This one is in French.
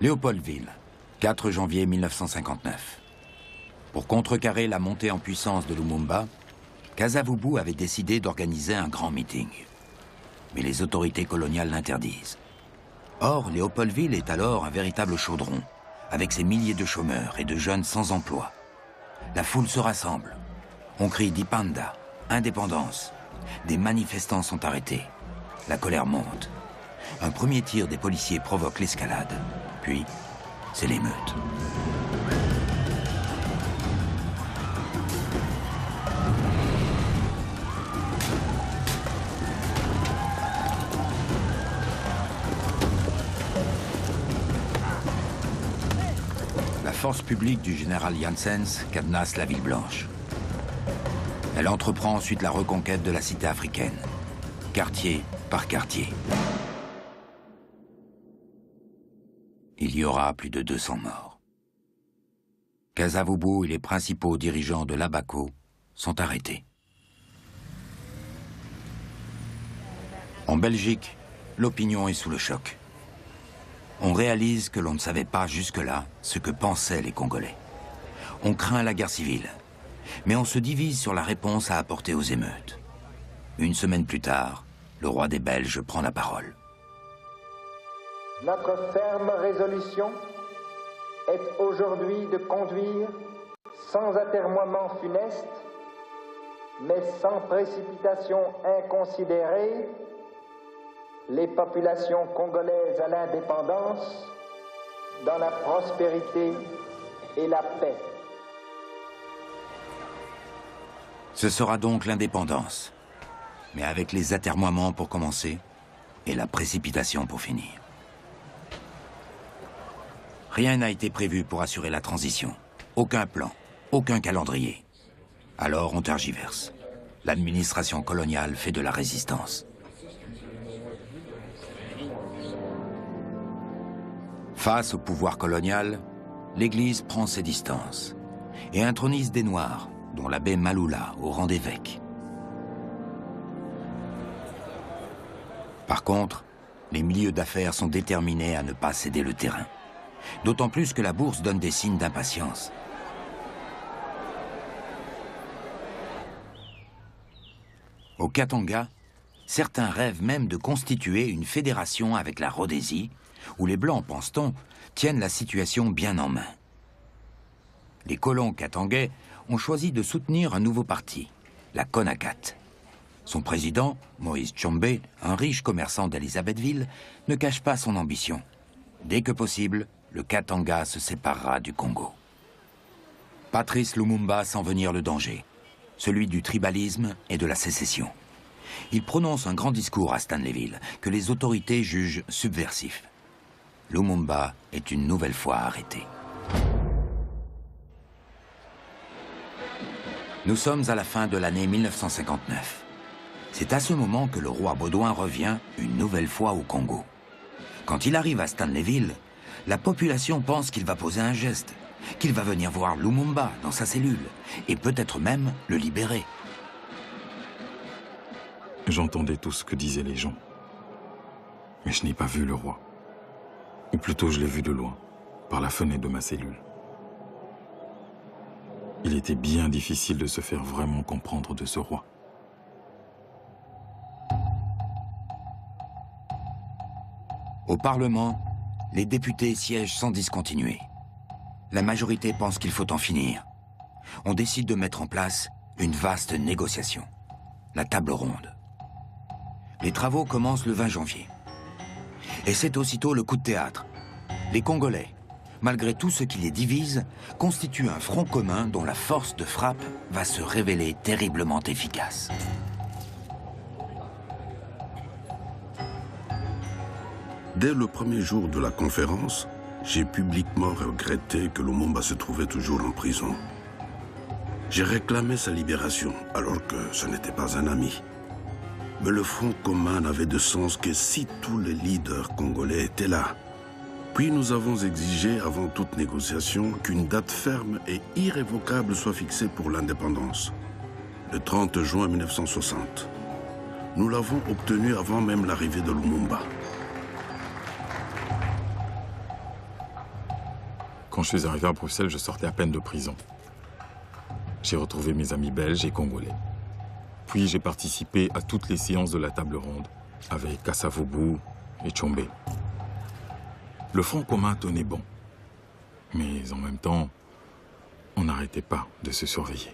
Léopoldville, 4 janvier 1959. Pour contrecarrer la montée en puissance de Lumumba, Kasavubu avait décidé d'organiser un grand meeting. Mais les autorités coloniales l'interdisent. Or, Léopoldville est alors un véritable chaudron, avec ses milliers de chômeurs et de jeunes sans emploi. La foule se rassemble. On crie Dipanda, indépendance. Des manifestants sont arrêtés. La colère monte. Un premier tir des policiers provoque l'escalade. Puis, c'est l'émeute. La force publique du général Janssens cadenasse la ville blanche. Elle entreprend ensuite la reconquête de la cité africaine, quartier par quartier. Il y aura plus de 200 morts. Kasavubu et les principaux dirigeants de l'Abaco sont arrêtés. En Belgique, l'opinion est sous le choc. On réalise que l'on ne savait pas jusque-là ce que pensaient les Congolais. On craint la guerre civile, mais on se divise sur la réponse à apporter aux émeutes. Une semaine plus tard, le roi des Belges prend la parole. Notre ferme résolution est aujourd'hui de conduire sans atermoiement funeste, mais sans précipitation inconsidérée, les populations congolaises à l'indépendance, dans la prospérité et la paix. Ce sera donc l'indépendance, mais avec les atermoiements pour commencer et la précipitation pour finir. Rien n'a été prévu pour assurer la transition. Aucun plan, aucun calendrier. Alors on tergiverse. L'administration coloniale fait de la résistance. Face au pouvoir colonial, l'Église prend ses distances et intronise des Noirs, dont l'abbé Maloula, au rang d'évêque. Par contre, les milieux d'affaires sont déterminés à ne pas céder le terrain. D'autant plus que la bourse donne des signes d'impatience. Au Katanga, certains rêvent même de constituer une fédération avec la Rhodésie, où les Blancs, pense-t-on, tiennent la situation bien en main. Les colons katangais ont choisi de soutenir un nouveau parti, la CONACAT. Son président, Moïse Tshombe, un riche commerçant d'Elisabethville, ne cache pas son ambition. Dès que possible, le Katanga se séparera du Congo. Patrice Lumumba sent venir le danger, celui du tribalisme et de la sécession. Il prononce un grand discours à Stanleyville que les autorités jugent subversif. Lumumba est une nouvelle fois arrêté. Nous sommes à la fin de l'année 1959. C'est à ce moment que le roi Baudouin revient une nouvelle fois au Congo. Quand il arrive à Stanleyville, la population pense qu'il va poser un geste, qu'il va venir voir Lumumba dans sa cellule, et peut-être même le libérer. J'entendais tout ce que disaient les gens. Mais je n'ai pas vu le roi. Ou plutôt je l'ai vu de loin, par la fenêtre de ma cellule. Il était bien difficile de se faire vraiment comprendre de ce roi. Au Parlement, les députés siègent sans discontinuer. La majorité pense qu'il faut en finir. On décide de mettre en place une vaste négociation, la table ronde. Les travaux commencent le 20 janvier. Et c'est aussitôt le coup de théâtre. Les Congolais, malgré tout ce qui les divise, constituent un front commun dont la force de frappe va se révéler terriblement efficace. Dès le premier jour de la conférence, j'ai publiquement regretté que Lumumba se trouvait toujours en prison. J'ai réclamé sa libération, alors que ce n'était pas un ami. Mais le front commun n'avait de sens que si tous les leaders congolais étaient là. Puis nous avons exigé, avant toute négociation, qu'une date ferme et irrévocable soit fixée pour l'indépendance. Le 30 juin 1960. Nous l'avons obtenu avant même l'arrivée de Lumumba. Quand je suis arrivé à Bruxelles, je sortais à peine de prison. J'ai retrouvé mes amis belges et congolais. Puis j'ai participé à toutes les séances de la table ronde, avec Kasavubu et Tchombe. Le front commun tenait bon. Mais en même temps, on n'arrêtait pas de se surveiller.